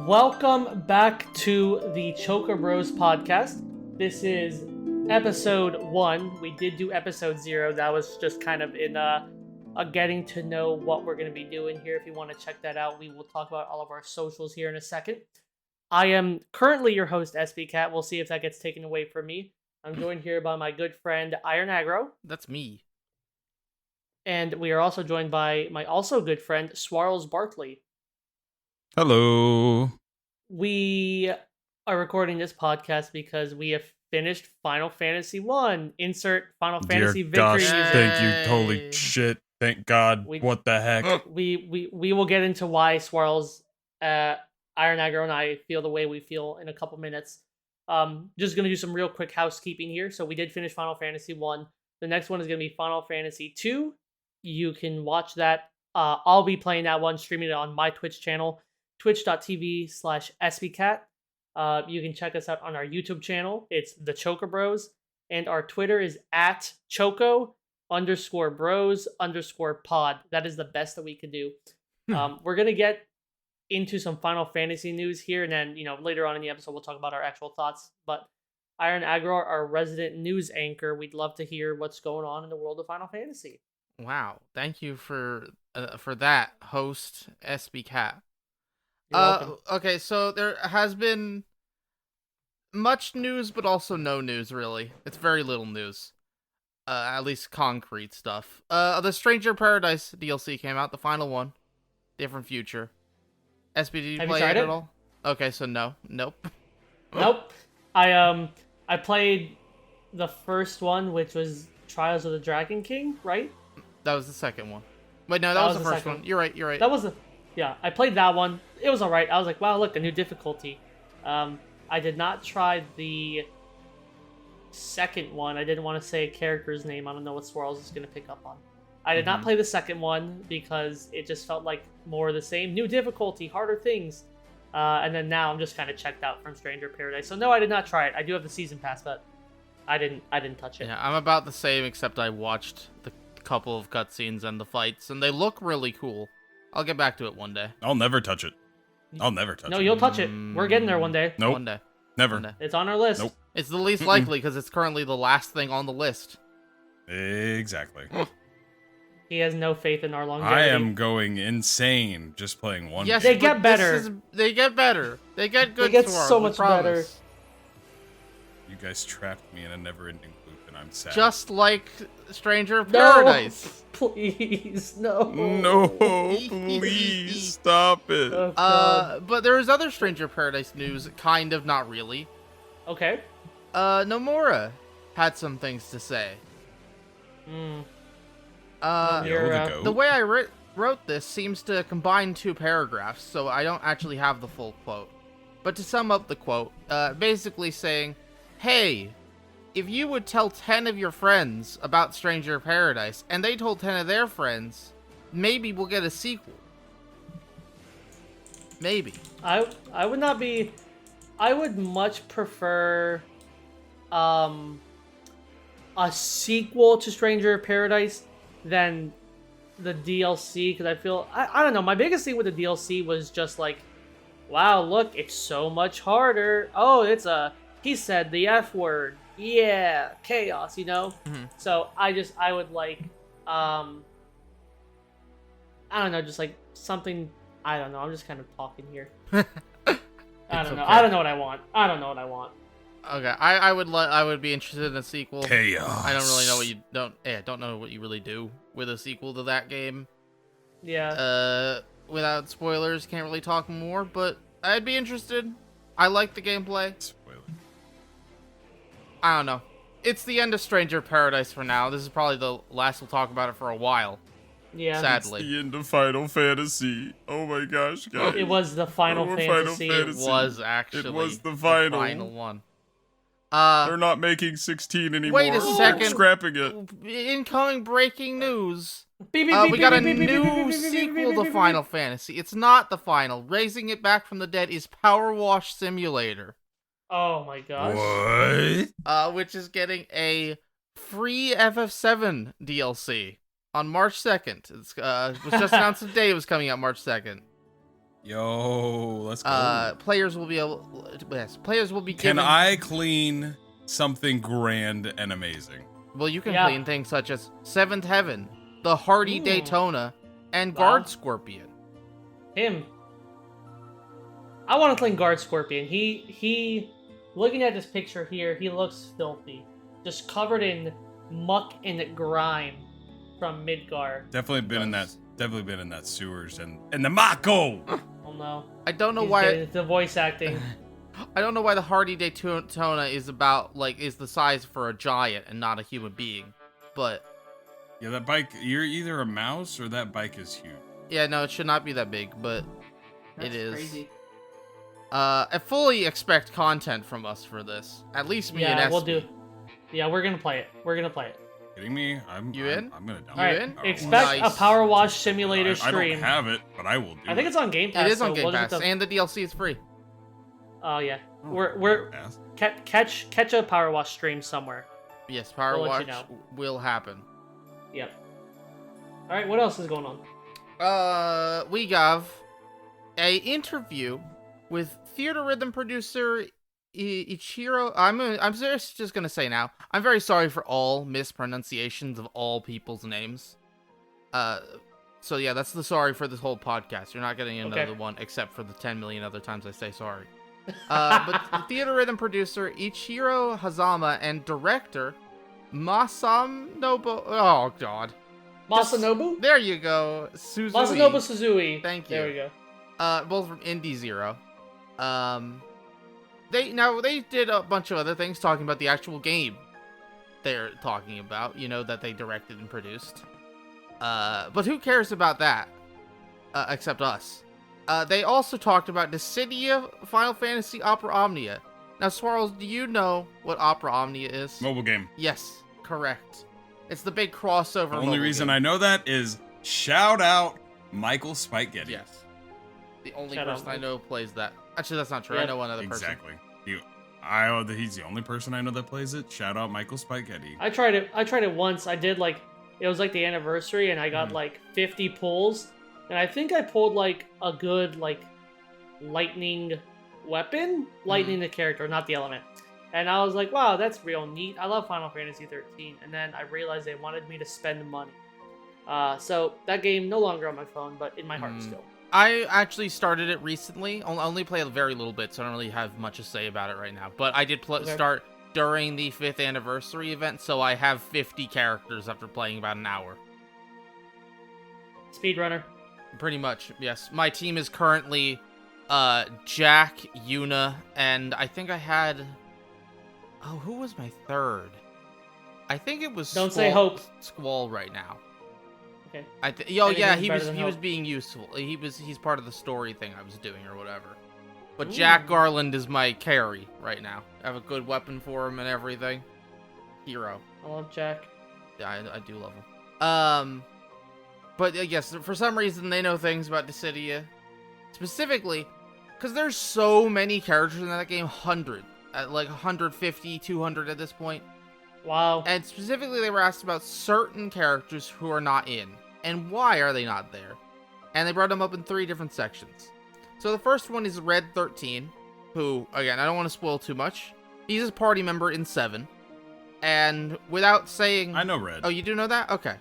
Welcome back to the Choco-Bros podcast. This is episode 1. We did do episode 0. That was just kind of in a getting to know what we're going to be doing here. If you want to check that out, we will talk about all of our socials here in a second. I am currently your host, Espycat. We'll see if that gets taken away from me. I'm joined here by my good friend, Iron Aggro. That's me. And we are also joined by my also good friend, SwarlzBarkley. Hello. We are recording this podcast because we have finished Final Fantasy 1. Insert Final Fantasy Dear victory gosh, music. thank you. Holy shit. Thank God. What the heck? We will get into why Swirls, Iron Aggro, and I feel the way we feel in a couple minutes. Just going to do some real quick housekeeping here. So we did finish Final Fantasy 1. The next one is going to be Final Fantasy 2. You can watch that. I'll be playing that one, streaming it on my Twitch channel, twitch.tv/Espycat. You can check us out on our YouTube channel. It's the Choco-Bros. And our Twitter is at Choco_Bros_pod. That is the best that we could do. We're going to get into some Final Fantasy news here, and then, later on in the episode, we'll talk about our actual thoughts. But Iron Aggro, our resident news anchor, we'd love to hear what's going on in the world of Final Fantasy. Wow, thank you for that, host Espycat. Okay, so there has been much news, but also no news, really. It's very little news. At least concrete stuff. The Stranger Paradise DLC came out, the final one. Different future. Espy, did you play it at all? Okay, so no. Nope. Nope. I played the first one, which was Trials of the Dragon King, right? That was the second one. Wait, no, that was the first one. You're right. That was I played that one. It was alright. I was like, wow, look, a new difficulty. I did not try the second one. I didn't want to say a character's name. I don't know what Swirls is going to pick up on. I did not play the second one because it just felt like more of the same. New difficulty, harder things. And then now I'm just kind of checked out from Stranger Paradise. So no, I did not try it. I do have the season pass, but I didn't touch it. Yeah, I'm about the same, except I watched the couple of cutscenes and the fights, and they look really cool. I'll get back to it one day. I'll never touch it. I'll never touch it. No, you'll touch it. We're getting there one day. Nope. One day. Never. One day. It's on our list. Nope. It's the least likely because it's currently the last thing on the list. Exactly. He has no faith in our longevity. I am going insane just playing one. Yes, They get better. They get better. They get good. They get Sword, so we much promise. better. You guys trapped me in a never-ending loop, and I'm sad. Just like Stranger Paradise. Please, no. No, please stop it. Oh, God. But there's other Stranger Paradise news, kind of, not really. Okay. Nomura had some things to say. Nomura. The way I wrote this seems to combine two paragraphs, so I don't actually have the full quote. But to sum up the quote, basically saying, hey, if you would tell 10 of your friends about Stranger Paradise, and they told 10 of their friends, maybe we'll get a sequel. Maybe. I would not be... I would much prefer a sequel to Stranger Paradise than the DLC, because I feel... I don't know, my biggest thing with the DLC was just like, wow, look, it's so much harder. Oh, he said the F word. Yeah, chaos, So I would like, I don't know, just like something, I don't know, I'm just kind of talking here. I don't know. I don't know what I want. Okay, I would be interested in a sequel. Chaos. I don't really know what you don't know what you really do with a sequel to that game. Yeah. Without spoilers, can't really talk more, but I'd be interested. I like the gameplay. Spoiler. I don't know. It's the end of Stranger Paradise for now. This is probably the last we'll talk about it for a while. Yeah. Sadly. It's the end of Final Fantasy. Oh my gosh, guys. It was the Final Fantasy. It was actually. It was the final. One. They're not making 16 anymore. Wait a second. They're scrapping it. Incoming breaking news. We We got a new sequel to Final Fantasy. It's not the final. Raising it back from the dead is Power Wash Simulator. Oh my gosh. What? Which is getting a free FF7 DLC on March 2nd. It was just announced today it was coming out March 2nd. Yo, let's go. Players will be able. Yes, players will be Can given. I clean something grand and amazing? Well, you can Yeah. clean things such as Seventh Heaven, the Hardy Ooh. Daytona, and Wow. Guard Scorpion. Him. I want to clean Guard Scorpion. He, looking at this picture here, he looks filthy. Just covered in muck and grime from Midgar. Definitely been in that sewers and the Mako. Oh no. I don't know He's why. getting the voice acting. I don't know why the Hardy Daytona is the size for a giant and not a human being, but Yeah, that bike. You're either a mouse or that bike is huge. yeah, no, it should not be that big, but That's it is. crazy. I fully expect content from us for this. At least me and Yeah, Espy. we'll do. Yeah, we're gonna play it. We're gonna play it. Kidding me? You in? I'm gonna download All right. it. in? Expect Nice. a Power Wash Simulator I stream. don't have it, but I will do. I think it's on Game Pass. It is on so Game we'll just Pass, have to- and the DLC is free. Oh yeah. Oh, We're Pass. catch a Power Wash stream somewhere. Yes, Power We'll let Watch you know. will happen. Yep. All right. What else is going on? We have a interview with theater rhythm producer Ichiro. I'm just gonna say now. I'm very sorry for all mispronunciations of all people's names. So yeah, that's the sorry for this whole podcast. You're not getting another one except for the 10 million other times I say sorry. But the theater rhythm producer Ichiro Hazama and director Masanobu. Oh God. Masanobu? There you go. Suzui. Masanobu Suzui. Thank you. There we go. Both from Indie Zero. They did a bunch of other things talking about the actual game they're talking about, that they directed and produced. But who cares about that? Except us. They also talked about Dissidia, Final Fantasy Opera Omnia. Now, Swarls, do you know what Opera Omnia is? Mobile game. Yes, correct. It's the big crossover. The only reason I know that is shout out Michael Spike-Getty. Yes. The only Shout person out. I know plays that. Actually, that's not true. Yeah, I know one other Exactly. person. He's the only person I know that plays it. Shout out Michael Spike-Getty. I tried it once. I did it was like the anniversary, and I got like 50 pulls, and I think I pulled like a good lightning weapon, lightning the character, not the element. And I was like, wow, that's real neat. I love Final Fantasy 13. And then I realized they wanted me to spend money. So that game no longer on my phone, but in my heart still. I actually started it recently. I only played a very little bit, so I don't really have much to say about it right now. But I did start during the 5th anniversary event, so I have 50 characters after playing about an hour. Speedrunner. Pretty much, yes. My team is currently Jack, Yuna, and I think I had... Oh, who was my third? I think it was Don't say Hope. Squall right now. Okay. Yeah, Anything's better than he was Hope. being useful. He's part of the story thing I was doing or whatever. But Jack Garland is my carry right now. I have a good weapon for him and everything. Hero. I love Jack. Yeah, I do love him. But yes, for some reason they know things about Dissidia. Specifically, because there's so many characters in that game, 100. Like 150, 200 at this point. Wow. And specifically they were asked about certain characters who are not in. And why are they not there? And they brought them up in 3 different sections. So the first one is Red 13, who, again, I don't want to spoil too much. He's a party member in 7. And without saying... I know Red. Oh, you do know that? Okay.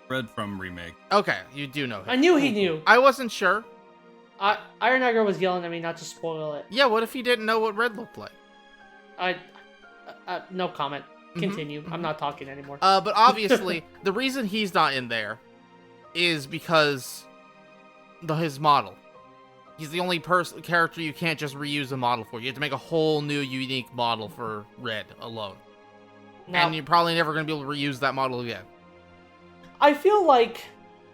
Red from Remake. Okay, you do know him. I knew he knew. I wasn't sure. Iron Agger was yelling at me not to spoil it. Yeah, what if he didn't know what Red looked like? No comment. Continue. I'm not talking anymore. But obviously, the reason he's not in there is because his model. He's the only character you can't just reuse a model for. You have to make a whole new, unique model for Red alone. Now, And you're probably never going to be able to reuse that model again. I feel like,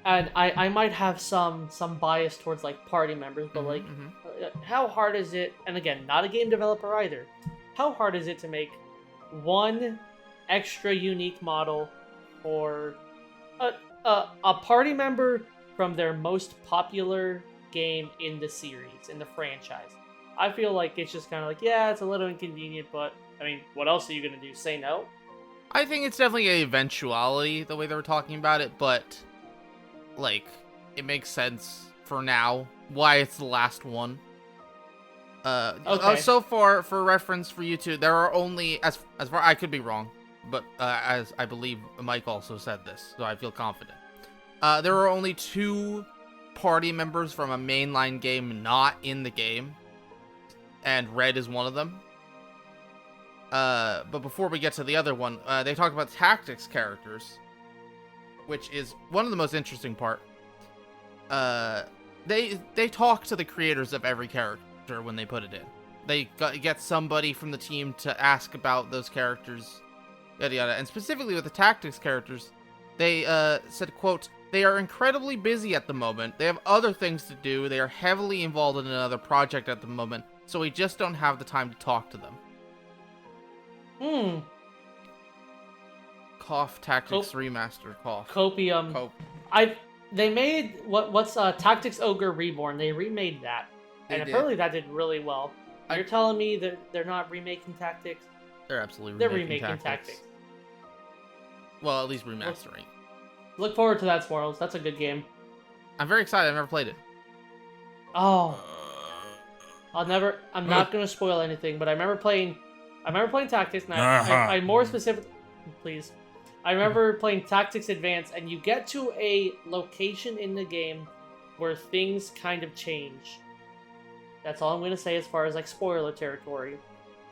and I might have some bias towards party members, but how hard is it? And again, not a game developer either. How hard is it to make one extra unique model for a party member from their most popular game in the series, in the franchise? I feel like it's just kind of yeah, it's a little inconvenient, but I mean, what else are you gonna do? Say no? I think it's definitely an eventuality, the way they were talking about it, but, it makes sense for now, why it's the last one. Okay. So far, for reference for you two, there are only, as far, I could be wrong, but as I believe Mike also said this, so I feel confident. There are only 2 party members from a mainline game not in the game, and Red is one of them. But before we get to the other one, they talk about tactics characters, which is one of the most interesting part. They talk to the creators of every character when they put it in. They get somebody from the team to ask about those characters, yada yada. And specifically with the tactics characters, they said, quote, "They are incredibly busy at the moment. They have other things to do. They are heavily involved in another project at the moment, so we just don't have the time to talk to them." Cough Tactics Remaster. Cough. Copium. Cope. They made what's Tactics Ogre Reborn. They remade that, and apparently that did really well. You're telling me that they're not remaking Tactics? They're absolutely remaking Tactics. Well, at least remastering. Look forward to that, Swarls. That's a good game. I'm very excited. I've never played it. Oh, I'm not gonna spoil anything, but I remember playing Tactics, and I more specific. Please. I remember playing Tactics Advance, and you get to a location in the game where things kind of change. That's all I'm going to say as far as, like, spoiler territory.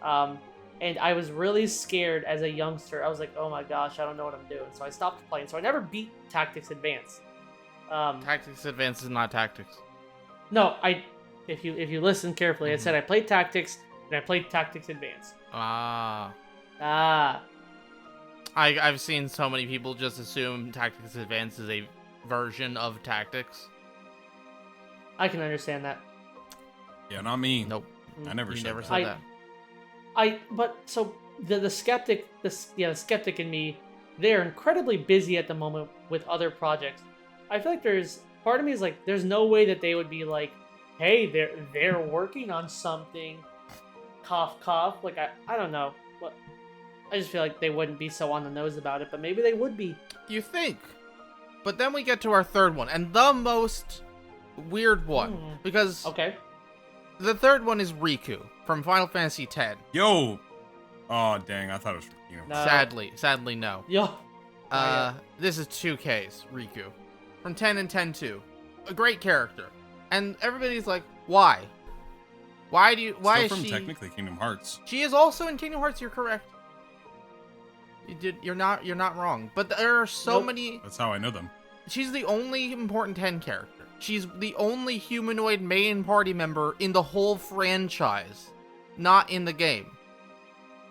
And I was really scared as a youngster. I was like, oh my gosh, I don't know what I'm doing. So I stopped playing. So I never beat Tactics Advance. Tactics Advance is not Tactics. No, if you listen carefully, I said I played Tactics, and I played Tactics Advance. I've seen so many people just assume Tactics Advance is a version of Tactics. I can understand that. Yeah, not me. Nope. I never said that. But so the skeptic, the skeptic in me, they're incredibly busy at the moment with other projects. I feel like part of me is like, there's no way that they would be like, hey, they're working on something. Cough, cough. Like I don't know. I just feel like they wouldn't be so on the nose about it, but maybe they would be. You think? But then we get to our third one, and the most weird one, because the third one is Riku from Final Fantasy X. Yo! Oh, dang, I thought it was from Kingdom No. Sadly, no. Yo. This is 2Ks, Riku. From 10 and 10-2. A great character. And everybody's like, why? Why is she... from technically Kingdom Hearts. She is also in Kingdom Hearts, you're correct. You're not wrong. But there are so many... That's how I know them. She's the only important 10 character. She's the only humanoid main party member in the whole franchise. Not in the game.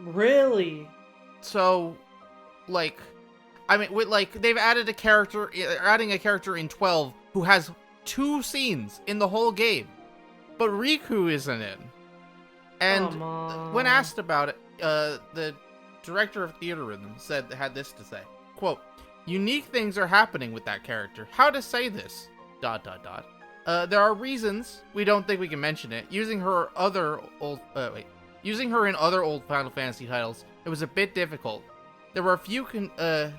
Really? So, like... I mean, they've added adding a character in 12 who has 2 scenes in the whole game. But Riku isn't in. And when asked about it, the director of Theater Rhythm had this to say, quote, "Unique things are happening with that character. How to say this? ... There are reasons we don't think we can mention it. Using her in other old Final Fantasy titles, it was a bit difficult. There were a few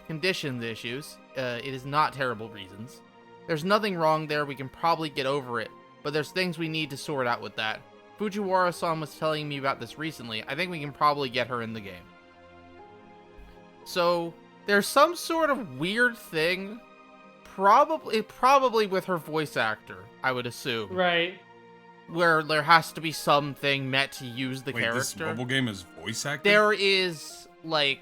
conditions issues. It is not terrible reasons. There's nothing wrong there. We can probably get over it. But there's things we need to sort out with that. Fujiwara-san was telling me about this recently. I think we can probably get her in the game." So, there's some sort of weird thing, probably with her voice actor, I would assume. Right. Where there has to be something meant to use the character. This mobile game is voice acting? There is, like...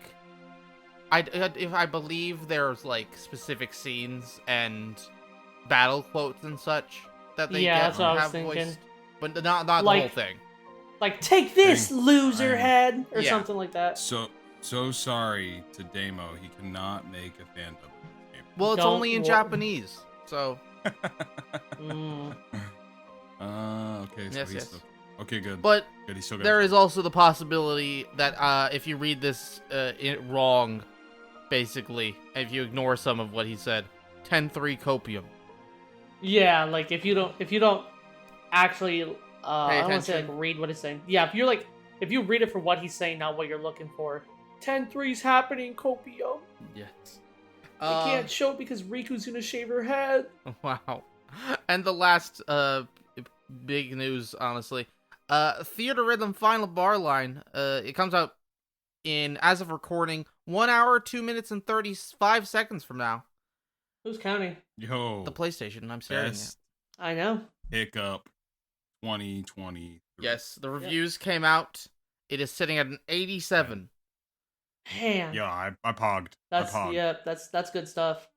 I believe there's, like, specific scenes and battle quotes and such that they that's what I was voiced. thinking. But not the whole thing. Like, take this, loser head! Or something like that. So sorry to Damo, he cannot make a fan of this game. Well, it's only in Japanese, so... Okay, so yes. Still... Okay, good. But good, he's still there is also the possibility that if you read this wrong, basically, if you ignore some of what he said, 10-3 copium. Yeah, like, if you don't actually, I don't want to say, like, read what he's saying. Yeah, if you read it for what he's saying, not what you're looking for, 10-3's happening, copium. Yes. I can't show it because Riku's gonna shave her head. Wow. And the last big news, honestly, Theater Rhythm Final Bar Line. It comes out in, as of recording, 1 hour, 2 minutes, and 35 seconds from now. Who's counting? Yo, The PlayStation. I'm staring at. best I know. pickup 2020. Yes, the reviews came out. It is sitting at an 87. Man. Yeah, I pogged. That's I pogged. yeah. That's good stuff.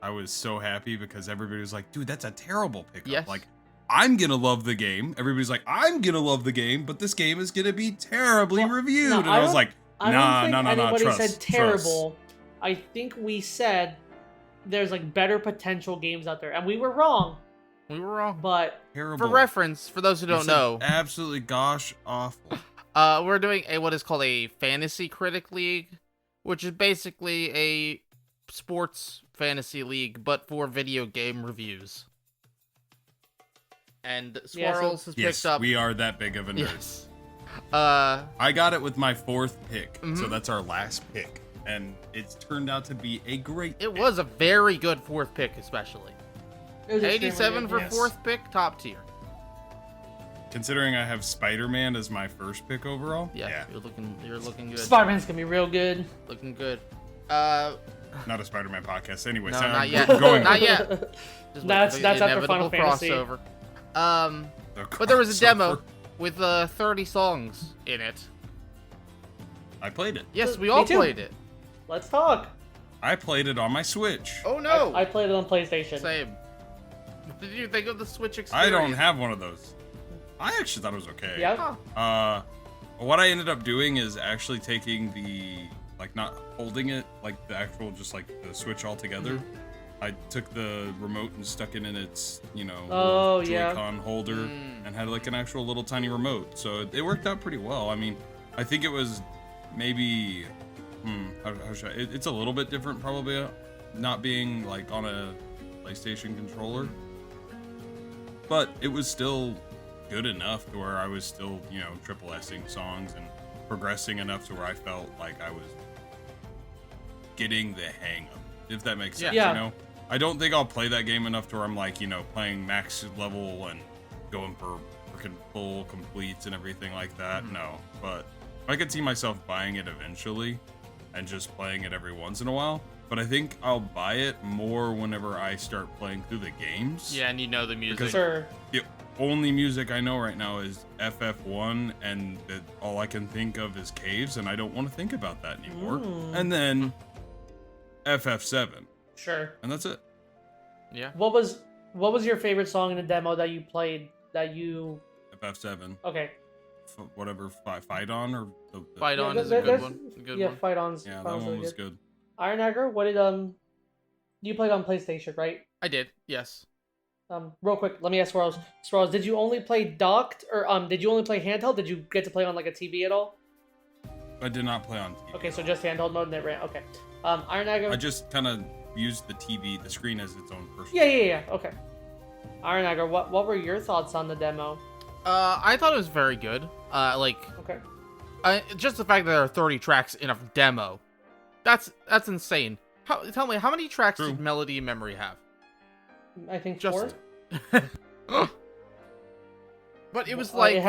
I was so happy because everybody was like, dude, that's a terrible pickup. Yes. Like, I'm gonna love the game. Everybody's like, I'm gonna love the game, but this game is gonna be terribly reviewed. no, And I was like, I nah, don't think nah, anybody trust, said terrible. I think we said there's like better potential games out there, and we were wrong. We were wrong. But Terrible. For reference, for those who don't know, Absolutely gosh awful. we're doing what is called a Fantasy Critic League, which is basically a sports fantasy league, but for video game reviews. And Swirls has Yes, picked up. we are that big of a nerd. Yes. I got it with my 4th pick, so Mhm. that's our last pick. And it's turned out to be a great It pick. was a very good 4th pick, especially. it was 87 for Yes. 4th pick, top tier. Considering I have Spider-Man as my 1st pick overall. Yeah, you're looking good. Spider-Man's gonna be real good. Looking good. Not a Spider-Man podcast anyway. No, so not I'm yet. going Not yet. Just wait That's for the after inevitable Final Fantasy. crossover. The But there was a demo crossover. with 30 songs in it. I played it. Yes, we Me all too. played it. Let's talk. I played it on my Switch. Oh no! I played it on PlayStation. Same. What did you think of the Switch I experience? don't have one of those. I actually thought it was okay. Yeah. Huh. What I ended up doing is actually taking the, like, not holding it, like the actual, just like the Switch altogether. Mm-hmm. I took the remote and stuck it in its, Oh, little yeah. Joy-Con holder and had like an actual little tiny remote. So it worked out pretty well. I mean, I think it was maybe, how should I, it's a little bit different probably, not being like on a PlayStation controller. But it was still good enough to where I was still, triple S-ing songs and progressing enough to where I felt like I was getting the hang of it, if that makes sense, Yeah. I don't think I'll play that game enough to where I'm like, playing max level and going for freaking full completes and everything like that. No, but I could see myself buying it eventually and just playing it every once in a while. But I think I'll buy it more whenever I start playing through the games. Yeah, and you know the music. Because- Sure. The only music I know right now is FF1, and all I can think of is caves, and I don't want to think about that anymore. And then FF7, Sure. and that's it. Yeah. What was your favorite song in the demo that you played? FF7, Okay. whatever, Fight On or the Fight On Yeah, is a good there's- one. A good yeah, one. Fight On's. Yeah, Fight that On's one really was good. Iron Dagger, what did you played on PlayStation, right? I did. Yes. Real quick, let me ask Swirls. Swirls, did you only play docked or did you only play handheld? Did you get to play on like a TV at all? I did not play on TV. Okay, so just handheld mode and it ran. Okay. Iron Dagger. I just kind of used the TV, the screen as its own person. Yeah. Okay. Iron Dagger, what were your thoughts on the demo? I thought it was very good. Okay. Just the fact that there are 30 tracks in a demo, that's insane. Tell me, how many tracks True. did Melody and Memory have? I think Just- 4. But it was like it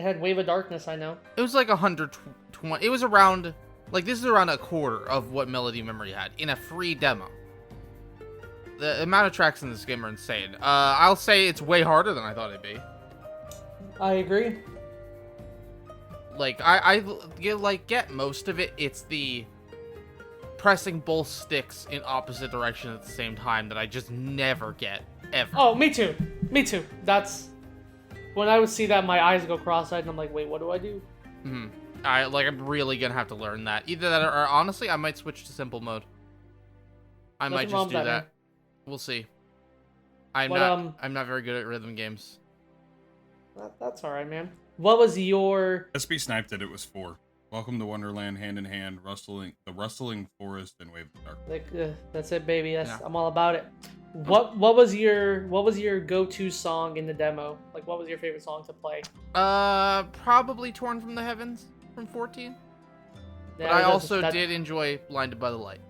had Wave of Darkness, I know. it was like 120. It was around this is around a quarter of what Melody and Memory had in a free demo. The amount of tracks in this game are insane. I'll say it's way harder than I thought it'd be. I agree. Like I get most of it. It's the pressing both sticks in opposite direction at the same time that I just never get ever. Oh, me too. That's when I would see that, my eyes go cross-eyed and I'm like, wait, what do I do? I'm really gonna have to learn that. Either that or honestly, I might switch to simple mode. I might Nothing wrong just with do that, that. We'll see. I'm But, not very good at rhythm games. That's all right, man. What was your... Espy sniped it. It was 4. Welcome to Wonderland, hand in hand, the rustling forest and wave of dark. That's it, baby. Yeah. I'm all about it. What was your go-to song in the demo? Like, what was your favorite song to play? Probably Torn from the Heavens from 14. But I also did enjoy Blinded by the Light.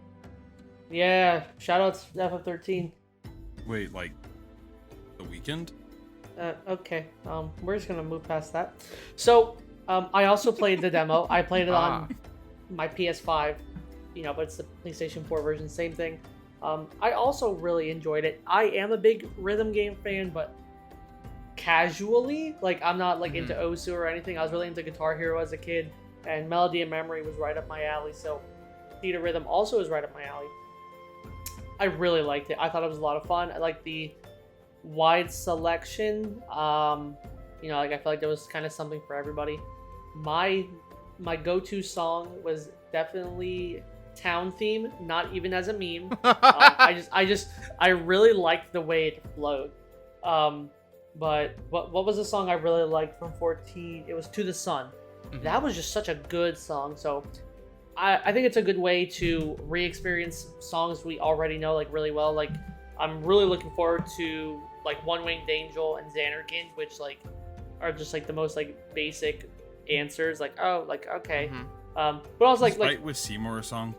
Yeah, shout outs to FF13. Wait, like weekend. Okay. We're just gonna move past that. So, I also played the demo. I played it on my PS5, but it's the PlayStation 4 version, same thing. I also really enjoyed it. I am a big rhythm game fan, but casually. Like, I'm not like into Osu or anything. I was really into Guitar Hero as a kid, and Melody and Memory was right up my alley. So, Theater Rhythm also is right up my alley. I really liked it. I thought it was a lot of fun. I liked the wide selection. Like I feel like there was kind of something for everybody. My go-to song was definitely Town Theme, not even as a meme. I really liked the way it flowed. But what was the song I really liked from 14? It was To the Sun. That was just such a good song. So I think it's a good way to re-experience songs we already know like really well. Like, I'm really looking forward to like One Winged Angel and Xanarkand, which like are just like the most like basic answers. Like, oh, like okay. But I was like Fight with Seymour song.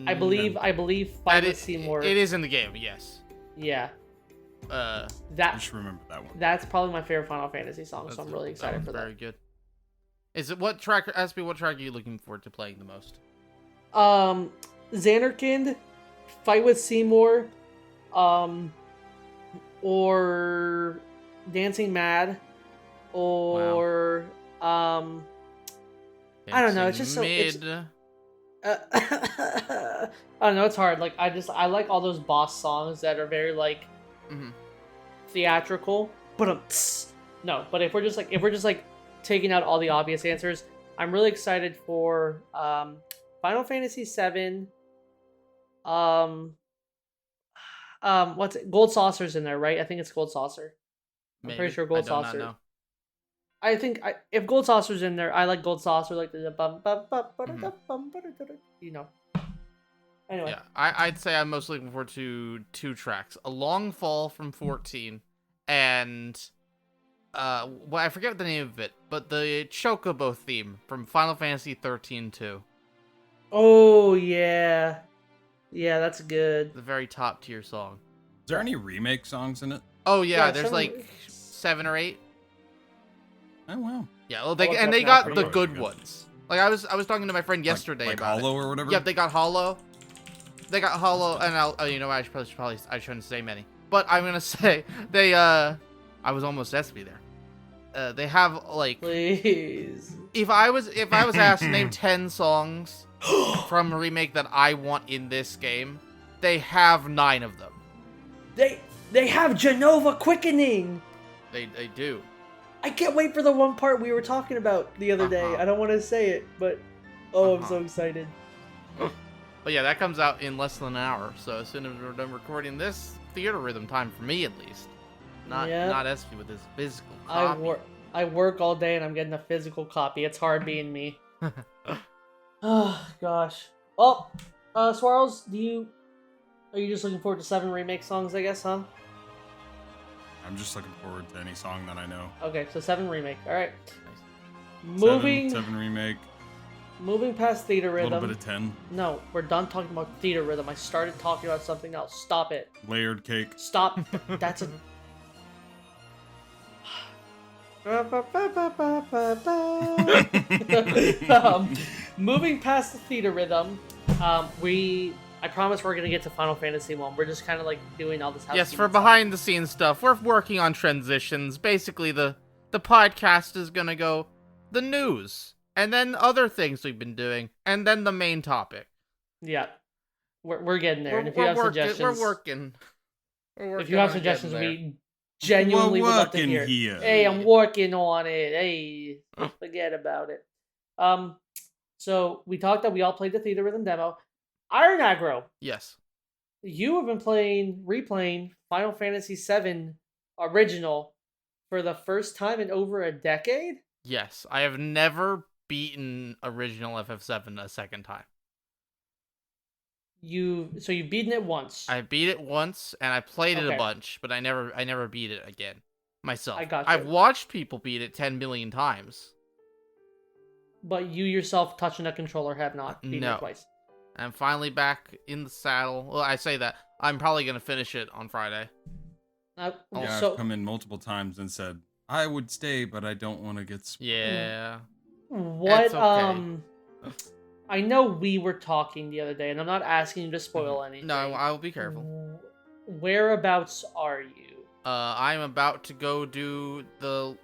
I believe Fight with Seymour. It is in the game, yes. Yeah. I just remember that one. That's probably my favorite Final Fantasy song, so I'm really excited for that. Very good. Is it what track? Espy, what track are you looking forward to playing the most? Xanarkand, Fight with Seymour, or Dancing Mad, or I don't know. It's just so. I don't know. It's hard. Like I like all those boss songs that are very like theatrical. But but if we're just like taking out all the obvious answers, I'm really excited for Final Fantasy VII. What's it? Gold Saucer's in there, right? I think it's Gold Saucer. I'm pretty sure Gold Saucer. I think if Gold Saucer's in there, I like Gold Saucer, like the bum bum bum bum. Anyway. Yeah, I'd say I'm most looking forward to two tracks: A Long Fall from 14, and I forget the name of it, but the Choco-Bro theme from Final Fantasy 13 too. Oh yeah, that's good. The very top tier song. Is there any remake songs in it? Oh yeah, there's like 7 or 8. Oh wow. Yeah, well they got the good ones. Like I was talking to my friend yesterday about Hollow or whatever. Yep, they got Hollow. They got Hollow, and I shouldn't say many, but I'm gonna say they. I was almost Espy there. They have like. Please. If I was asked to name 10 songs from a remake that I want in this game, they have 9 of them. They have Genova Quickening. They do. I can't wait for the one part we were talking about the other day. I don't want to say it, but I'm so excited. But yeah, that comes out in less than an hour. So as soon as we're done recording this, Theater Rhythm time for me at least. Not Espy with his physical copy. I work all day and I'm getting a physical copy. It's hard being me. Oh gosh. Well, Swarls, are you just looking forward to 7 remake songs, I guess, huh? I'm just looking forward to any song that I know. Okay, so 7 remake. All right. Nice. 7 remake. Moving past Theater Rhythm. A little bit of 10. No, we're done talking about Theater Rhythm. I started talking about something else. Stop it. Layered Cake. Stop. That's a... moving past the Theater Rhythm, I promise we're gonna get to Final Fantasy 1. We're just kind of like doing all this housekeeping. Yes, for behind the scenes stuff, we're working on transitions. Basically, the podcast is gonna go the news, and then other things we've been doing, and then the main topic. Yeah, we're getting there. And if you have suggestions, we're working. If you have suggestions, we genuinely would love to hear. Hey, I'm working on it. Hey, forget about it. So we talked that we all played the Theater Rhythm demo. Iron Aggro. Yes. You have been replaying Final Fantasy VII Original for the first time in over a decade? Yes, I have never beaten Original FF7 a second time. You've beaten it once. I beat it once, and I played it a bunch, but I never beat it again myself. I got you. I've watched people beat it 10 million times. But you yourself, touching a controller, have not beaten it twice. I'm finally back in the saddle. Well, I say that. I'm probably going to finish it on Friday. Yeah, So I've come in multiple times and said I would stay, but I don't want to get spoiled. Yeah. what It's okay. I know we were talking the other day, and I'm not asking you to spoil anything. No, I'll be careful. Whereabouts are you? I'm about to go do the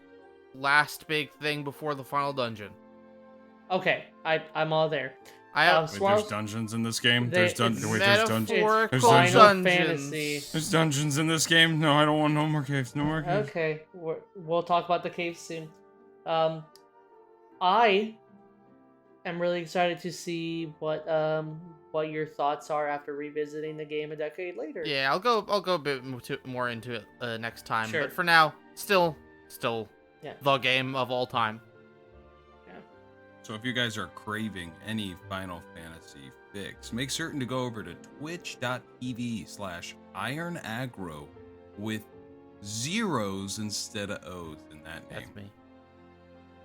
last big thing before the final dungeon. Okay, I'm all there. I have Wait, there's dungeons in this game? It's There's dungeons. metaphorical There's Final dungeons. Fantasy. There's dungeons in this game? No, I don't want no more caves. No more caves. Okay, we'll talk about the caves soon. I am really excited to see what your thoughts are after revisiting the game a decade later. Yeah, I'll go a bit more into it next time. Sure. But for now, still Yeah. the game of all time. So if you guys are craving any Final Fantasy fix, make certain to go over to twitch.tv/ironaggro with zeros instead of O's in that name. That's me.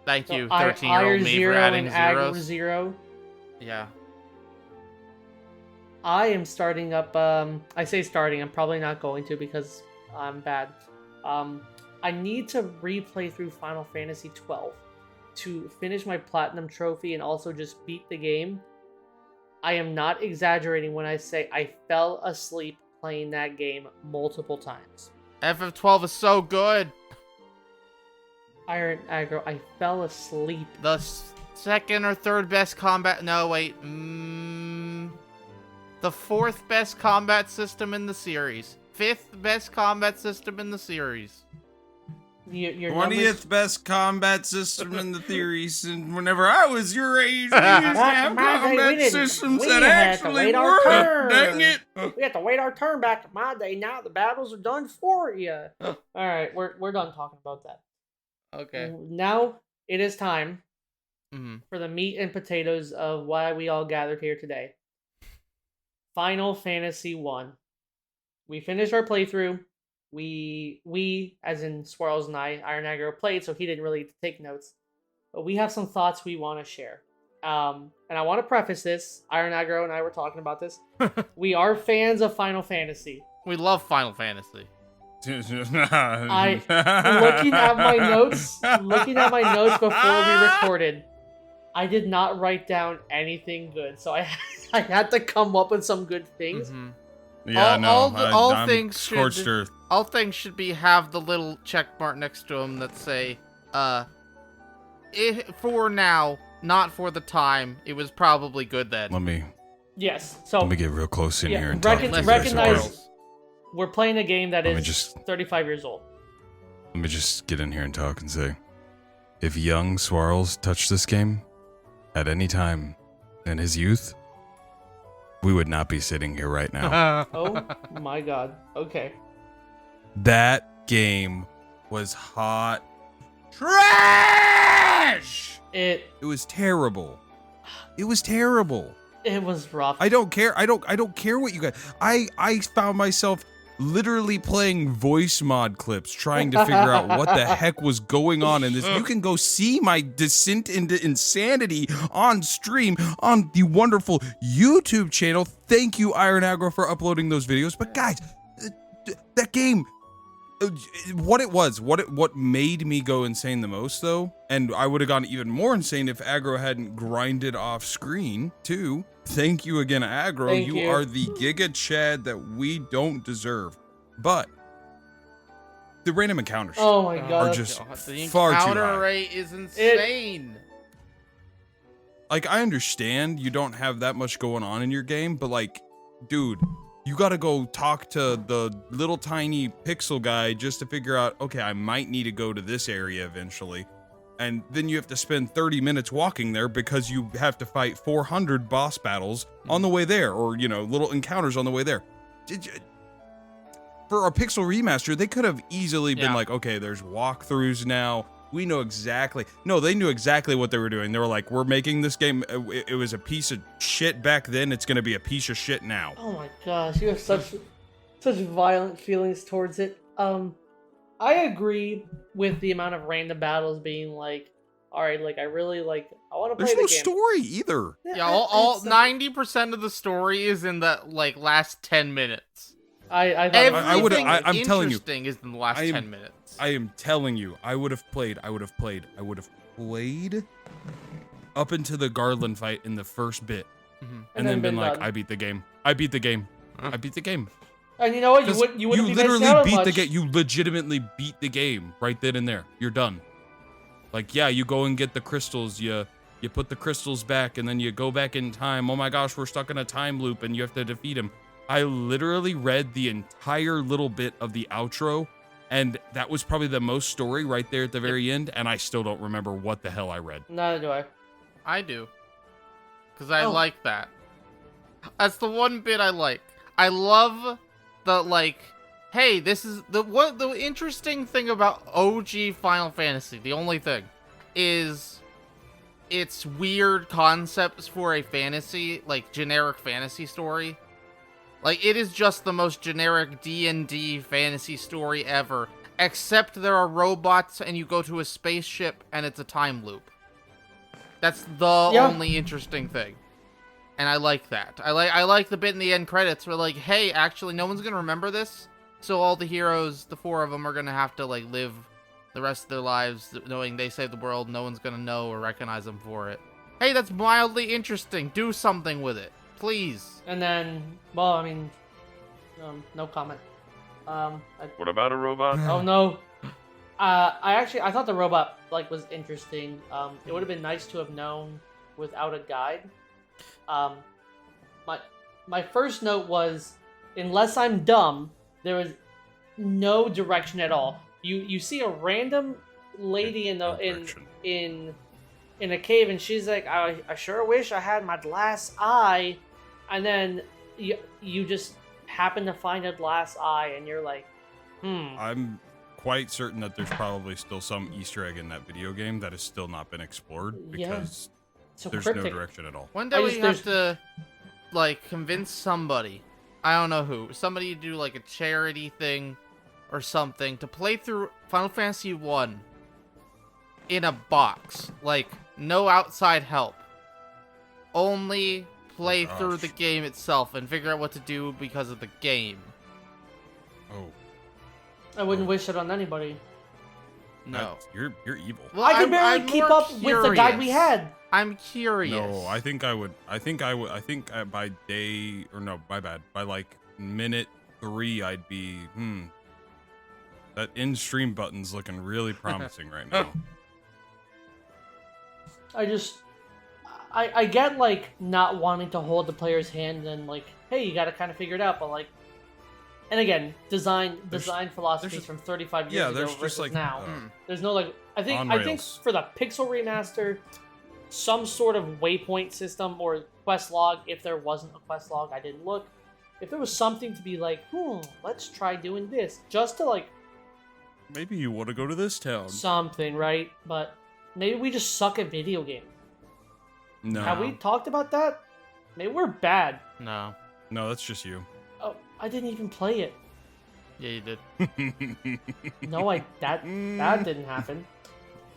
Thank So you, 13-year-old me, for adding zeros. Zero. Yeah. I am starting up. I say starting. I'm probably not going to because I'm bad. I need to replay through Final Fantasy 12 to finish my platinum trophy and also just beat the game. I am not exaggerating when I say I fell asleep playing that game multiple times. FF12 is so good. Iron Aggro, I fell asleep. The second or third best combat. No, wait. The fourth best combat system in the series. Fifth best combat system in the series. Your 20th best combat system in the theories, and whenever I was your age, we used to have combat systems that actually worked. Dang it! We have to wait our turn back in my day. Now the battles are done for you. All right, we're done talking about that. Okay. Now it is time Mm-hmm. for the meat and potatoes of why we all gathered here today. Final Fantasy 1. We finished our playthrough. We, as in Swirls and I, Iron Aggro played, so he didn't really take notes. But we have some thoughts we want to share. And I want to preface this. Iron Aggro and I were talking about this. We are fans of Final Fantasy. We love Final Fantasy. Looking at my notes before we recorded, I did not write down anything good, so I had to come up with some good things. Mm-hmm. Yeah, all things scorched earth. All things should have the little check mark next to them that say, for now, not for the time. It was probably good then. Let me So get real close in here and talk to you guys. recognize we're playing a game that Let me is just- 35 years old. Let me just get in here and talk and say, if young Swarls touched this game at any time in his youth, we would not be sitting here right now. Oh my god. Okay. That game was hot trash. It was terrible. It was terrible. It was rough. I don't care. I don't care what you guys. I found myself literally playing voice mod clips trying to figure out what the heck was going on in this. You can go see my descent into insanity on stream on the wonderful YouTube channel. Thank you, Iron Aggro, for uploading those videos. But guys, that game, what made me go insane the most though, and I would have gone even more insane if Aggro hadn't grinded off screen too. Thank you again, Aggro. Thank you. Are the Giga Chad that we don't deserve. But the random encounters Oh my god. are just the far too encounter high. rate is insane. Like, I understand you don't have that much going on in your game, but like, dude, you gotta go talk to the little tiny pixel guy just to figure out, okay, I might need to go to this area eventually. And then you have to spend 30 minutes walking there because you have to fight 400 boss battles on the way there, or, you know, little encounters on the way there. For a pixel remaster, they could have easily been like, okay, there's walkthroughs now. We know exactly. No, they knew exactly what they were doing. They were like, we're making this game. It was a piece of shit back then. It's going to be a piece of shit now. Oh my gosh, you have such violent feelings towards it. I agree with the amount of random battles being like, all right, like I really like, I want to play There's the no game. story either. Yeah, all 90% of the story is in the like last 10 minutes. I Everything I'm telling you, interesting is in the last 10 minutes. I am telling you, I would have played up into the Garland fight in the first bit, and then been like, done. I beat the game. I beat the game. And you know what? You wouldn't be literally missing out beat much. the game. You legitimately beat the game right then and there. You're done. Like, yeah, you go and get the crystals. You put the crystals back, and then you go back in time. Oh my gosh, we're stuck in a time loop, and you have to defeat him. I literally read the entire little bit of the outro, and that was probably the most story right there at the very end, and I still don't remember what the hell I read. Neither do I. I do. Because I like that. That's the one bit I like. I love the, like, hey, this is the interesting thing about OG Final Fantasy, the only thing, is it's weird concepts for a fantasy, like, generic fantasy story. Like, it is just the most generic D&D fantasy story ever, except there are robots and you go to a spaceship and it's a time loop. That's the only interesting thing. And I like that. I like the bit in the end credits where, like, hey, actually, no one's gonna remember this, so all the heroes, the 4 of them, are gonna have to, like, live the rest of their lives knowing they saved the world. No one's gonna know or recognize them for it. Hey, that's mildly interesting. Do something with it, please. And then, well, I mean, no comment. What about a robot? Oh no. I thought the robot, like, was interesting. It would have been nice to have known without a guide. My first note was, unless I'm dumb, there was no direction at all. You see a random lady in a cave, and she's like, I sure wish I had my glass eye, and then you just happen to find a glass eye, and you're like, I'm quite certain that there's probably still some Easter egg in that video game that has still not been explored because so there's cryptic. no direction at all. One day we have to, like, convince somebody, I don't know who, somebody to do, like, a charity thing or something to play through Final Fantasy 1 in a box. Like, no outside help. Only play through the game itself and figure out what to do because of the game. Oh. I wouldn't wish it on anybody. No. You're evil. Well, I could barely keep up with the guide we had. I'm curious. No, I think by day, or no, my bad. By like minute 3, I'd be, that in-stream button's looking really promising right now. I get, like, not wanting to hold the player's hand and, like, hey, you gotta kind of figure it out, but, like, and again, design philosophies from 35 years ago versus like, now. There's no, like, I think for the Pixel remaster, some sort of waypoint system or quest log, if there wasn't a quest log, I didn't look. If there was something to be like, let's try doing this, just to, like, maybe you want to go to this town. Something, right? But maybe we just suck at video games. No. Have we talked about that? Maybe we're bad. No. No, that's just you. Oh, I didn't even play it. Yeah, you did. No, that didn't happen.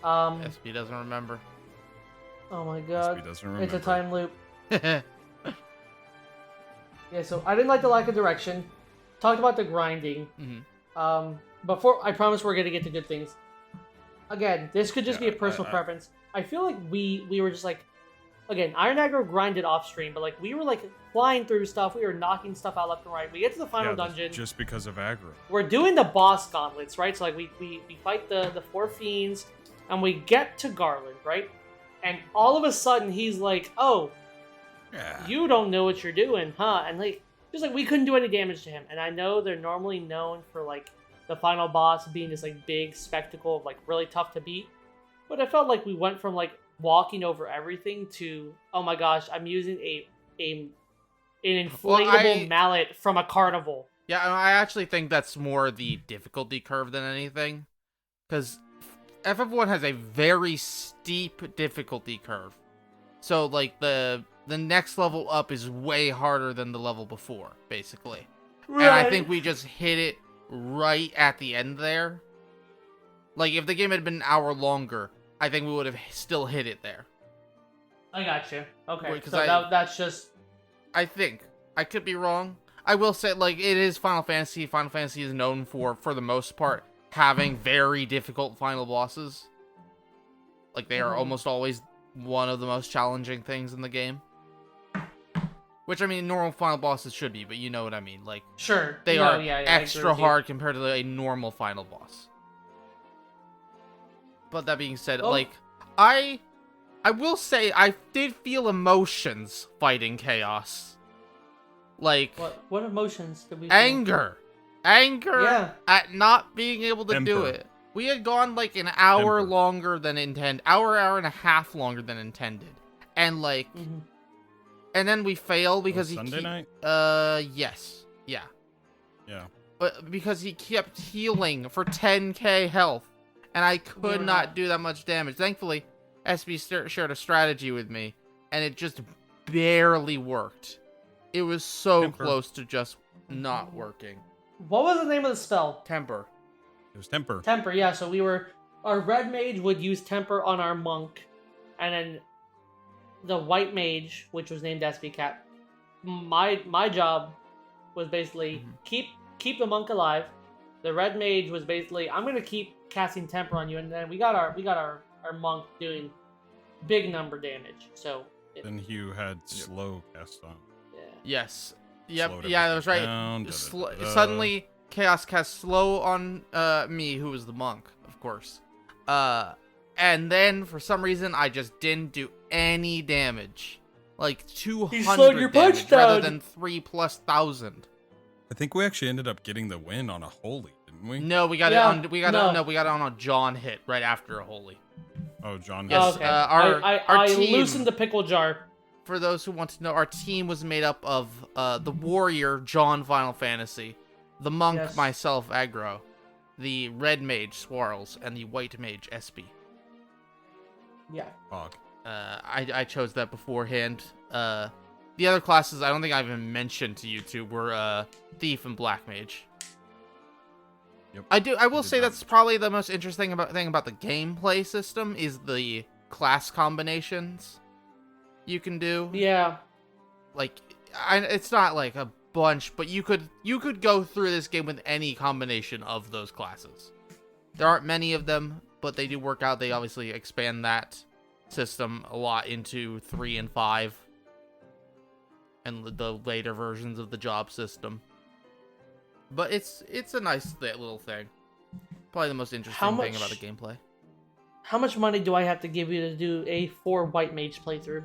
Espy doesn't remember. Oh my god. Espy doesn't remember. It's a time loop. Yeah, so I didn't like the lack of direction. Talked about the grinding. Before, I promise we're gonna get to good things. Again, this could just be a personal preference. I feel like we were just like, again, Iron Aggro grinded off stream, but, like, we were, like, flying through stuff. We were knocking stuff out left and right. We get to the final dungeon. Just because of aggro. We're doing the boss gauntlets, right? So, like, we fight the 4 fiends, and we get to Garland, right? And all of a sudden, he's like, oh, you don't know what you're doing, huh? And, like, just, like, we couldn't do any damage to him. And I know they're normally known for, like, the final boss being this, like, big spectacle of, like, really tough to beat. But I felt like we went from, like, walking over everything to, oh my gosh, I'm using an inflatable mallet from a carnival. Yeah, I actually think that's more the difficulty curve than anything. Because FF1 has a very steep difficulty curve. So, like, the next level up is way harder than the level before, basically. Right. And I think we just hit it right at the end there. Like, if the game had been an hour longer, I think we would have still hit it there. I got you. Okay, Wait, so that's just... I think. I could be wrong. I will say, like, it is Final Fantasy. Final Fantasy is known for the most part, having very difficult final bosses. Like, they are almost always one of the most challenging things in the game. Which, I mean, normal final bosses should be, but you know what I mean. Like, Sure. they No, are yeah, extra hard compared to a normal final boss. But that being said, like, I will say I did feel emotions fighting Chaos. Like, what emotions did we feel? anger at not being able to do it. We had gone like an hour longer than intended, hour and a half longer than intended, and like, and then we failed because Sunday night. Yes, yeah, yeah, but because he kept healing for 10k health, and I could not do that much damage. Thankfully, Espy shared a strategy with me, and it just barely worked. It was so close to just not working. What was the name of the spell? Temper. It was temper. Temper, yeah. So our red mage would use temper on our monk, and then the white mage, which was named Espycat, my job was basically keep the monk alive. The red mage was basically, I'm gonna keep casting temper on you, and then we got our monk doing big number damage. So then Hugh had slow cast on. Yes. Yep. Yeah, that was right. Suddenly, Chaos cast slow on me, who was the monk, of course. And then for some reason, I just didn't do any damage. Like 200 slowed your punch damage rather down. than 3,000+. I think we actually ended up getting the win on a holy, didn't we? No, we got it on. We got it on a John hit right after a holy. Oh, John. Yes. Okay. Our team, loosened the pickle jar. For those who want to know, our team was made up of the warrior, John Final Fantasy, the monk, myself, Aggro, the red mage, Swarls, and the white mage, Espy. Yeah. Fuck. I chose that beforehand. The other classes, I don't think I even mentioned to you two, were Thief and Black Mage. Yep. I will say that's probably the most interesting thing about the gameplay system is the class combinations you can do. Yeah. Like, it's not like a bunch, but you could go through this game with any combination of those classes. There aren't many of them, but they do work out. They obviously expand that system a lot into 3 and 5. And the later versions of the job system. But it's a nice little thing. Probably the most interesting thing about the gameplay. How much money do I have to give you to do a 4 white mage playthrough?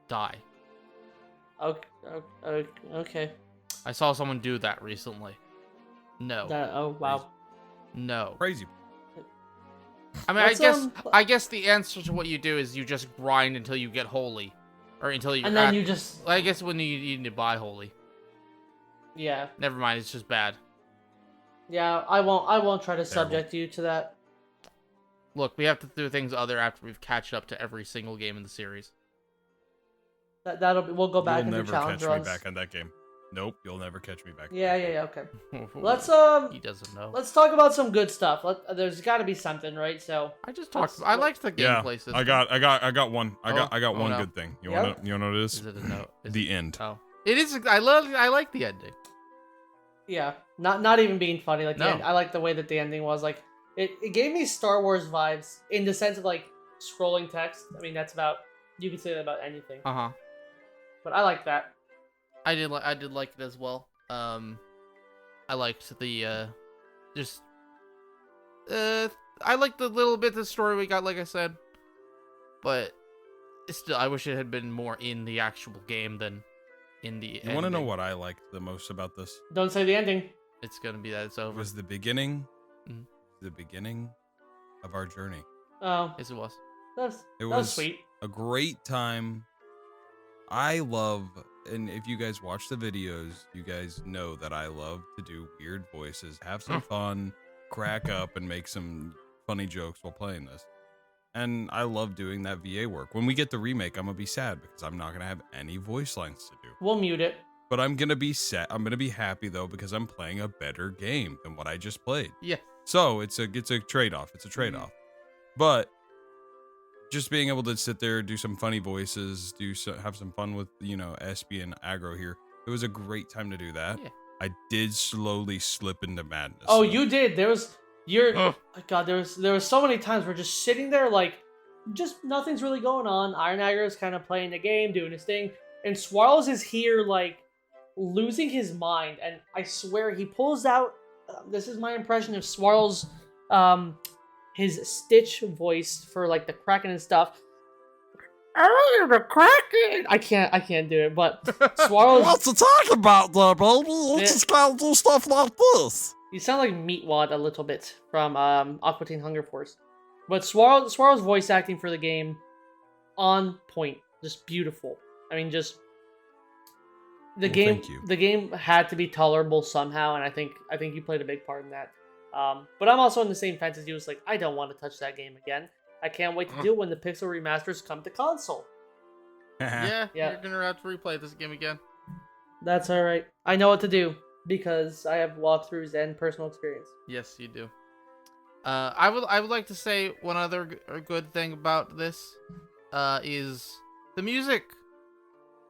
Die. Okay. I saw someone do that recently. No. Oh, wow. No. Crazy. I mean, I guess the answer to what you do is you just grind until you get holy. Or until you... And then you just... I guess when you need to buy holy. Yeah. Never mind, it's just bad. Yeah, I won't try to subject you to that. Look, we have to do things after we've catched up to every single game in the series. We'll go back and do challenge runs. You'll never catch me back on that game. Nope, you'll never catch me back. Yeah, okay. Let's He doesn't know. Let's talk about some good stuff. There's got to be something, right? So I just talked. I liked the gameplay system. I got one. I got one good thing. You wanna know what it is? Is it a note? The end. Oh, it is. I like the ending. Yeah, not even being funny. Like the end, I like the way that the ending was. Like it gave me Star Wars vibes in the sense of like scrolling text. I mean, you can say that about anything. But I like that. I did like it as well. I liked the I liked the little bit of story we got, like I said, but still, I wish it had been more in the actual game than in the. You want to know what I liked the most about this? Don't say the ending. It's gonna be that it's over. It was the beginning, the beginning of our journey. Oh, yes, it was. That was sweet. A great time. I love, and if you guys watch the videos, you guys know that I love to do weird voices, have some fun, crack up, and make some funny jokes while playing this. And I love doing that VA work. When we get the remake, I'm going to be sad because I'm not going to have any voice lines to do. We'll mute it. But I'm going to be sad. I'm going to be happy, though, because I'm playing a better game than what I just played. Yeah. So it's a trade-off. It's a trade-off. But just being able to sit there, do some funny voices, have some fun with, Espy and Aggro here. It was a great time to do that. Yeah. I did slowly slip into madness. Oh, though. you did. Oh God, there was so many times we're just sitting there like, just nothing's really going on. Iron Agger is kind of playing the game, doing his thing, and Swarls is here like losing his mind. And I swear he pulls out. This is my impression of Swarls, his Stitch voice for like the Kraken and stuff. Oh, the Kraken! I can't do it. But Swarls. What's you talking about there, baby? You just gotta do stuff like this. You sound like Meatwad a little bit from Aqua Teen Hunger Force. But Swarl's voice acting for the game, on point. Just beautiful. I mean, just... The game had to be tolerable somehow, and I think you played a big part in that. But I'm also in the same fence as you. It's like, I don't want to touch that game again. I can't wait to do it when the Pixel remasters come to console. Yeah, you're gonna have to replay this game again. That's alright. I know what to do, because I have walkthroughs and personal experience. Yes, you do. I would like to say one other good thing about this is the music.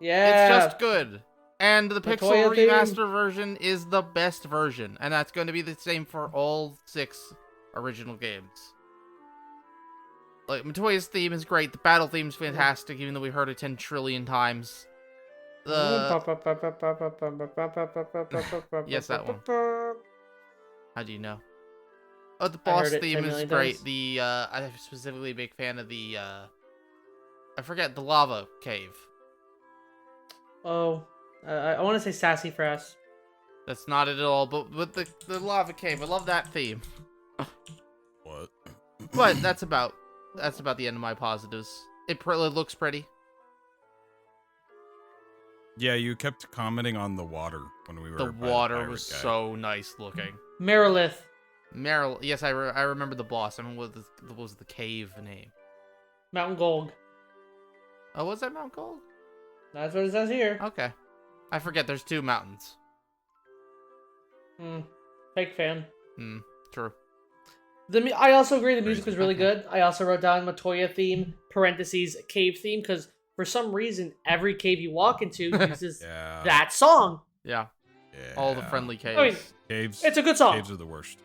Yeah. It's just good. And the Pixel remaster version is the best version, and that's going to be the same for all 6 original games. Like, Matoya's theme is great, the battle theme is fantastic, even though we heard it 10 trillion times. Yes, that one. How do you know? Oh, the boss theme is great. I'm specifically a big fan of the, I forget, the lava cave. Oh, I want to say Sassy Frass. That's not it at all, but the lava cave, I love that theme. What? But that's about the end of my positives. It looks pretty. Yeah, you kept commenting on the water when we were. The water was so nice looking. Merilith. Yes, I remember the boss. I mean, what was the cave name? Mountain Gold. Oh, was that Mount Gold? That's what it says here. Okay. I forget there's 2 mountains. Fake fan. True. I also agree the music was really good. I also wrote down Matoya theme, parentheses, cave theme, because for some reason, every cave you walk into uses that song. Yeah. All the friendly caves. I mean, caves. It's a good song. Caves are the worst.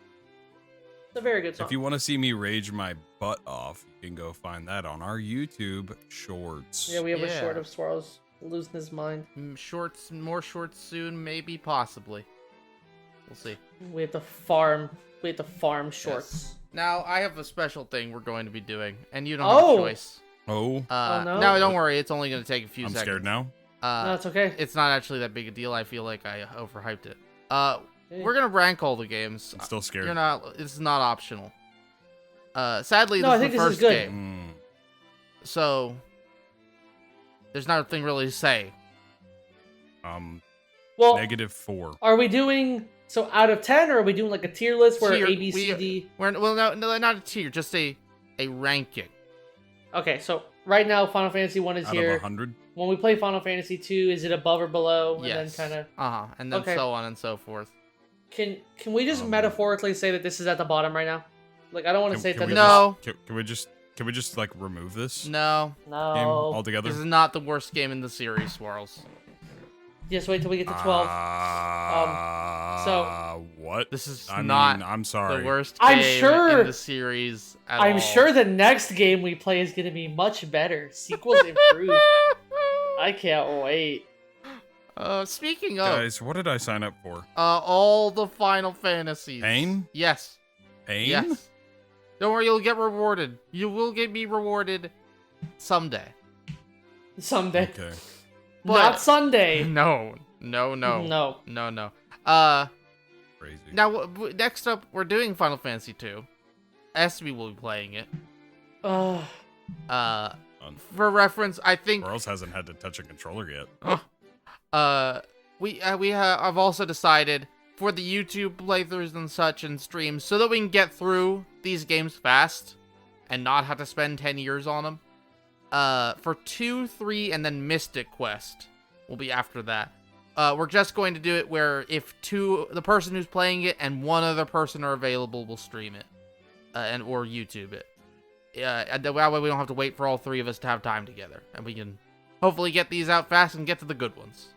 It's a very good song. If you want to see me rage my butt off, you can go find that on our YouTube shorts. Yeah, we have a short of Swarls losing his mind. More shorts soon, maybe, possibly. We'll see. We have to farm shorts. Yes. Now, I have a special thing we're going to be doing, and you don't have a choice. Oh. No? No, don't worry. It's only going to take a few seconds. I'm scared now. No, it's okay. It's not actually that big a deal. I feel like I overhyped it. We're going to rank all the games. I'm still scared. It's not optional. Sadly, no, this is the first game. So, there's nothing really to say. Well, -4. Are we doing so out of 10, or are we doing like a tier list where A, B, C, D? No, not a tier, just a ranking. Okay, so right now Final Fantasy 1 is out here. Of 100. When we play Final Fantasy 2, is it above or below? Yes. And then kind of. And then so on and so forth. Can we just metaphorically say that this is at the bottom right now? Like, I don't want to say that. No. Can we just like remove this? No. Game altogether? This is not the worst game in the series, Swarls. Just wait till we get to 12. What? This is I'm sorry. The worst game in the series at all. I'm sure the next game we play is going to be much better. Sequels improve. I can't wait. Speaking of... Guys, what did I sign up for? All the Final Fantasies. Pain? Yes. Pain? Yes. Don't worry, you'll get rewarded. You will be rewarded someday. Someday. Okay. Not Sunday. No. Crazy. Now, next up, we're doing Final Fantasy 2. Espy will be playing it. For reference, I think... Swarls hasn't had to touch a controller yet. I've also decided for the YouTube playthroughs and such and streams, so that we can get through these games fast and not have to spend 10 years on them. For 2, 3, and then Mystic Quest will be after that. We're just going to do it where if the person who's playing it and one other person are available, we'll stream it, or YouTube it. And that way we don't have to wait for all 3 of us to have time together, and we can hopefully get these out fast and get to the good ones.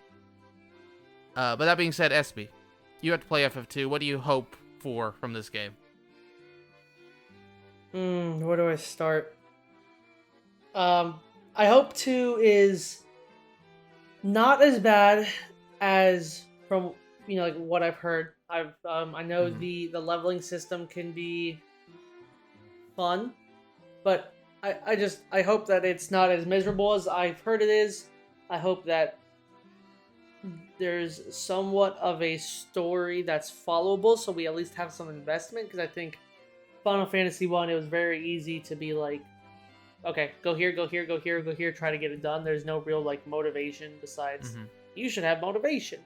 But that being said, Espy, you have to play FF2. What do you hope for from this game? Where do I start? I hope 2 is not as bad as from like what I've heard. I know the leveling system can be fun, but I hope that it's not as miserable as I've heard it is. I hope that there's somewhat of a story that's followable, so we at least have some investment, because I think Final Fantasy 1, it was very easy to be like, okay, go here, go here, go here, go here, try to get it done. There's no real like motivation besides you should have motivation.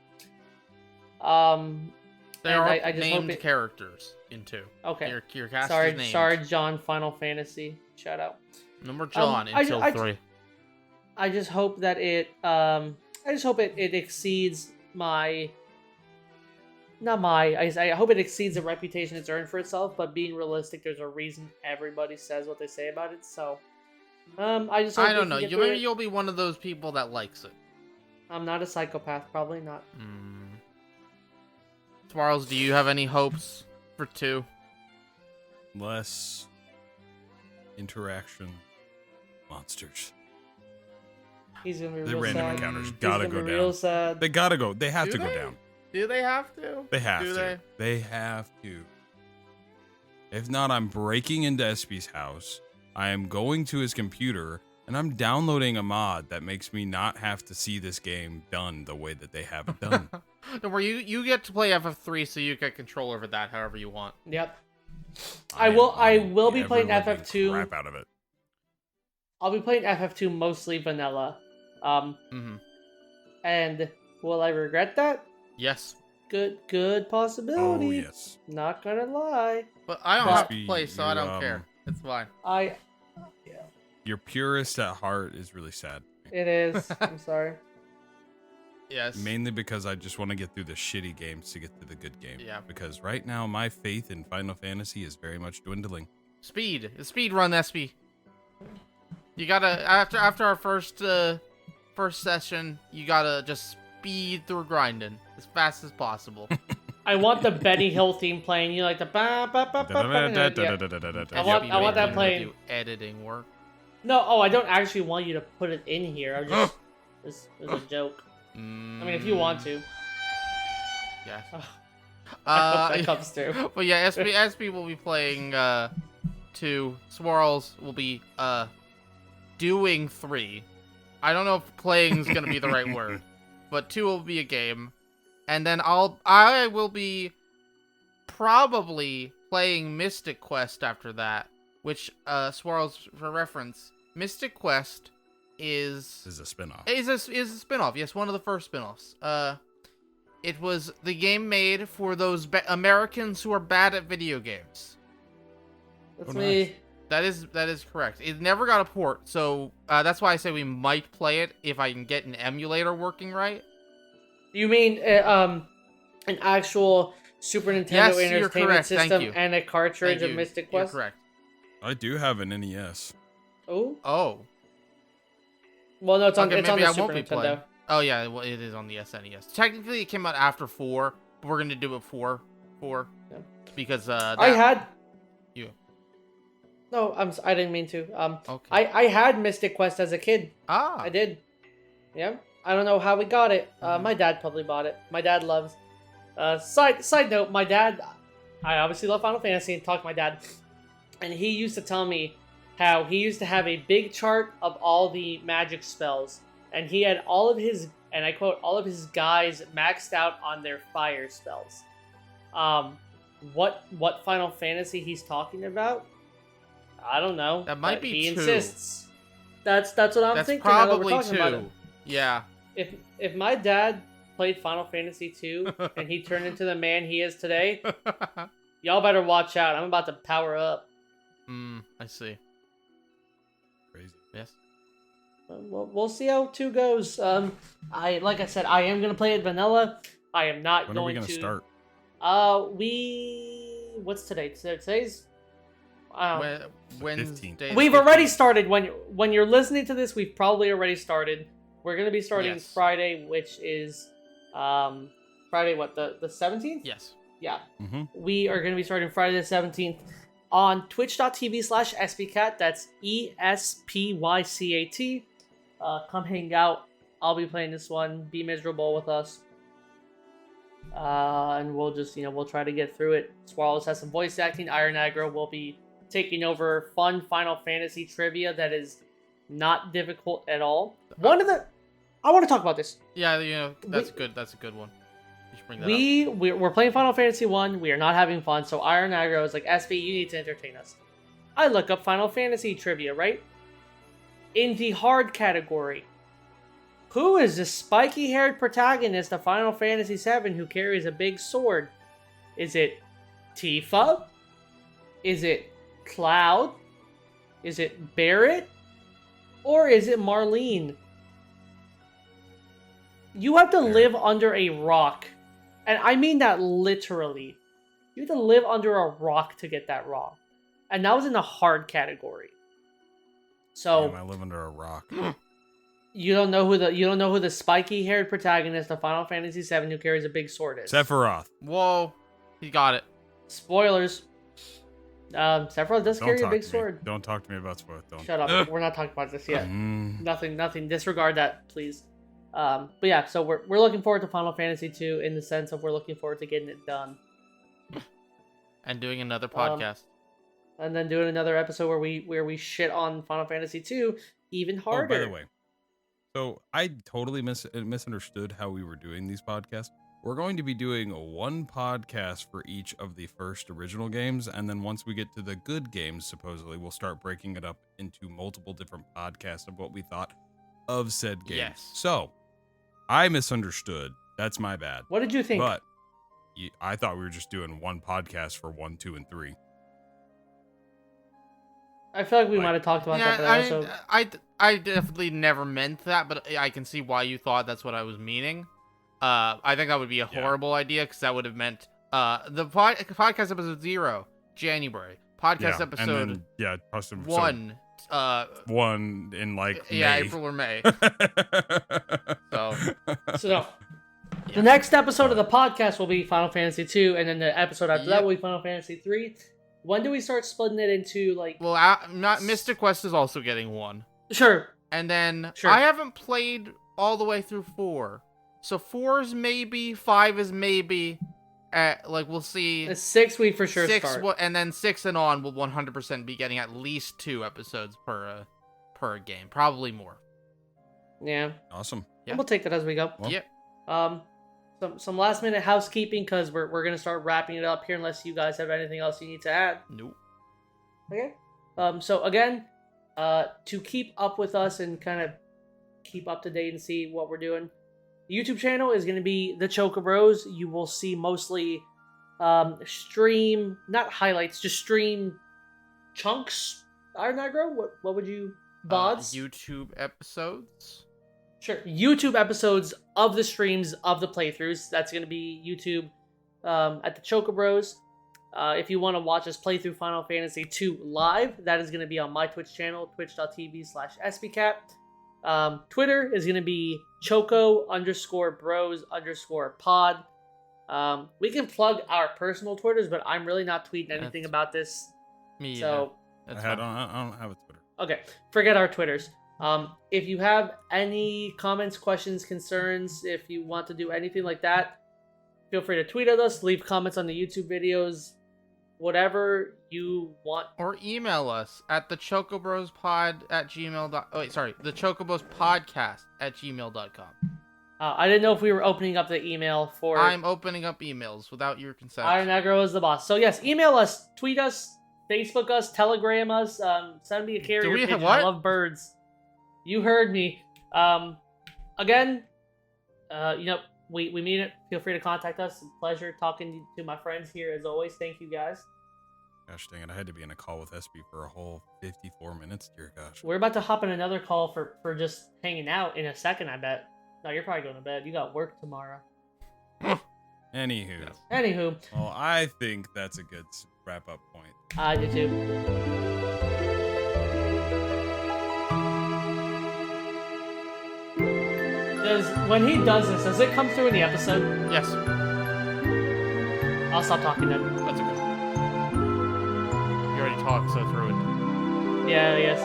There are I just named hope characters in 2. Okay. Your cast is named. Sorry, John. Final Fantasy. Shout out. No more John until 3. I just hope that it. I just hope it exceeds my. Not my. I hope it exceeds the reputation it's earned for itself. But being realistic, there's a reason everybody says what they say about it. So, I just. Hope I don't know. Maybe you'll be one of those people that likes it. I'm not a psychopath. Probably not. Swarls, do you have any hopes for 2? Less interaction. Monsters. He's gonna be The real random sad. encounters gotta go down. Real sad. They gotta go. They have Do to go they? down. Do they have to? They have Do to. They have to. If not, I'm breaking into Espy's house. I am going to his computer, and I'm downloading a mod that makes me not have to see this game done the way that they have it done. Don't worry, you get to play FF3, so you get control over that however you want. Yep. I will be playing Everyone FF2. Crap out of it. I'll be playing FF2 mostly vanilla. And will I regret that? Yes. Good possibility. Oh, yes. Not gonna lie. But I don't have to play, so I you, don't care. It's fine. Your purist at heart is really sad. It is. I'm sorry. Yes. Mainly because I just want to get through the shitty games to get to the good game. Yeah. Because right now, my faith in Final Fantasy is very much dwindling. Speed run, Espy. You gotta after our first session, you gotta just speed through grinding as fast as possible. I want the Benny Hill theme playing. You like the ba ba ba ba ba. I want that playing. Do editing work. No, I don't actually want you to put it in here. I just it's a joke. I mean, if you want to. Yes. I hope that comes through. But yeah, Espy will be playing 2. Swarls will be doing 3. I don't know if playing is gonna be the right word, but 2 will be a game, and then I will be probably playing Mystic Quest after that, which Swarls, for reference, Mystic Quest is a spin-off. Is a spin-off. Yes, one of the first spin-offs. It was the game made for those Americans who are bad at video games. That's me. Nice. That is correct. It never got a port, so that's why I say we might play it if I can get an emulator working right. You mean an actual Super Nintendo Entertainment System and a cartridge of Mystic Quest? You're correct. I do have an NES. Oh. Well, no, it's on the Super Nintendo. Oh yeah, well, it is on the SNES. Technically, it came out after 4, but we're gonna do it 4, yeah. Because I had. You. No, I didn't mean to. Okay. I had Mystic Quest as a kid. I did. Yeah. I don't know how we got it. My dad probably bought it. My dad loves. Side note, my dad. I obviously love Final Fantasy and talk to my dad, and he used to tell me how he used to have a big chart of all the magic spells, and he had all of his, and I quote, all of his guys maxed out on their fire spells. What Final Fantasy he's talking about? I don't know. That might be 2. He insists. That's what I'm thinking. That's probably 2. About it. Yeah. If my dad played Final Fantasy 2 and he turned into the man he is today, y'all better watch out. I'm about to power up. I see. Crazy. Yes. We'll see how 2 goes. Like I said, I am gonna play it vanilla. I am not when going are we to start? What's today? Today's Wednesday. We've already started. When you're listening to this, we've probably already started. We're gonna be starting Friday, which is Friday, what, the 17th? Yes. Yeah. Mm-hmm. We are going to be starting Friday the 17th on twitch.tv/Espycat. That's ESPYCAT. Come hang out. I'll be playing this one. Be miserable with us. And we'll just, we'll try to get through it. Swarlz has some voice acting. Iron Aggro will be taking over fun Final Fantasy trivia that is not difficult at all. I want to talk about this. Yeah, that's good. That's a good one. You should bring that up. We're playing Final Fantasy 1. We are not having fun. So Iron Aggro is like, Espy, you need to entertain us. I look up Final Fantasy trivia, right? In the hard category, who is the spiky-haired protagonist of Final Fantasy VII who carries a big sword? Is it Tifa? Is it Cloud? Is it Barrett? Or is it Marlene? You have to live under a rock. And I mean that literally. You have to live under a rock to get that wrong. And that was in the hard category. So Damn, I live under a rock. you don't know who the spiky-haired protagonist of Final Fantasy VII who carries a big sword is. Sephiroth. Whoa, he got it. Spoilers. Sephiroth does carry a big sword. Don't talk to me about spoilers. Don't. Shut up. We're not talking about this yet. Nothing. Disregard that, please. But yeah, so we're looking forward to Final Fantasy II in the sense of we're looking forward to getting it done. And doing another podcast. And then doing another episode where we shit on Final Fantasy II even harder. Oh, by the way, so I totally misunderstood how we were doing these podcasts. We're going to be doing one podcast for each of the first original games, and then once we get to the good games, supposedly, we'll start breaking it up into multiple different podcasts of what we thought of said games. Yes. So, I misunderstood. That's my bad. What did you think? But I thought we were just doing one podcast for 1, 2, and 3. I feel like we might have talked about that, but I definitely never meant that, but I can see why you thought that's what I was meaning. I think that would be a horrible idea, because that would have meant the podcast episode 0, January. Podcast episode 1. 1 in like May. Yeah, April or May. so the next episode of the podcast will be Final Fantasy 2, and then the episode after that will be Final Fantasy 3. When do we start splitting it into like? Well, Mystic Quest is also getting 1. Sure. And then I haven't played all the way through 4, so 4 is maybe, 5 is maybe. Like we'll see. 6 we for sure 6 start. And then 6 and on will 100% be getting at least 2 episodes per game, probably more. Yeah. Awesome. Yeah. We'll take that as we go. Well, yep. Some last minute housekeeping because we're gonna start wrapping it up here unless you guys have anything else you need to add. Nope. Okay. So again, to keep up with us and kind of keep up to date and see what we're doing, YouTube channel is going to be the Choco-Bros. You will see mostly stream, not highlights, just stream chunks. Iron Aggro, what would you VODs? YouTube episodes. Sure, YouTube episodes of the streams of the playthroughs. That's going to be YouTube at the Choco-Bros. If you want to watch us play through Final Fantasy II live, that is going to be on my Twitch channel, twitch.tv/Espycat. Twitter is going to be Choco_Bros_pod. We can plug our personal Twitters, but I'm really not tweeting anything about this. Me so I don't have a Twitter. Okay, forget our Twitters. If you have any comments, questions, concerns, if you want to do anything like that, feel free to tweet at us, leave comments on the YouTube videos, whatever you want. Or email us at the chocobrospodcast@gmail.com. I didn't know if we were opening up the email for... I'm opening up emails without your consent. Iron Aggro is the boss. So yes, email us, tweet us, Facebook us, Telegram us, send me a carrier pigeon. I love birds. You heard me. Again, we mean it. Feel free to contact us. It's a pleasure talking to my friends here as always. Thank you guys. Gosh dang it, I had to be in a call with Espy for a whole 54 minutes. Dear gosh. We're about to hop in another call for just hanging out in a second, I bet. No, you're probably going to bed. You got work tomorrow. Anywho. Well, I think that's a good wrap-up point. I do too. when he does this, does it come through in the episode? Yes. I'll stop talking then. That's okay. You already talked, so it's ruined. Yeah, yes.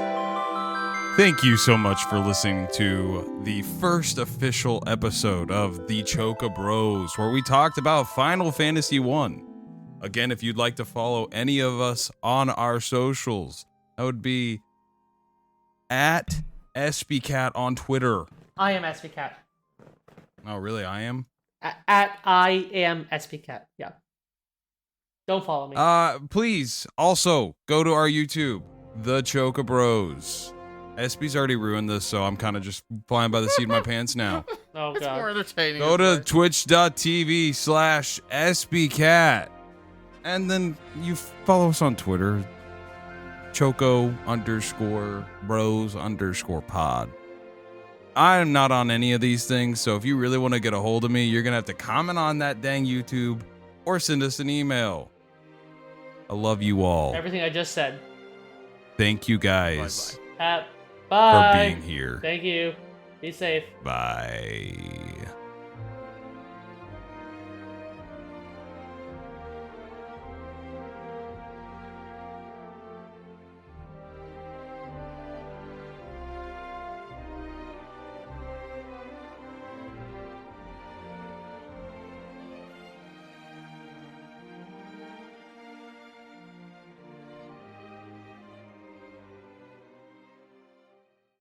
Thank you so much for listening to the first official episode of the Choco-Bros, where we talked about Final Fantasy 1. Again, if you'd like to follow any of us on our socials, that would be at Espycat on Twitter. I am Espycat. Oh, really? I am? At I am Espycat. Yeah. Don't follow me. Please also go to our YouTube, the Choco-Bros. Espy's already ruined this, so I'm kind of just flying by the seat of my pants now. Oh, It's God. more entertaining. Go to twitch.tv/Espycat. And then you follow us on Twitter, Choco_Bros_pod. I'm not on any of these things, so if you really want to get a hold of me, you're going to have to comment on that dang YouTube or send us an email. I love you all. Everything I just said. Thank you guys Bye-bye. Bye. for being here. Thank you. Be safe. Bye.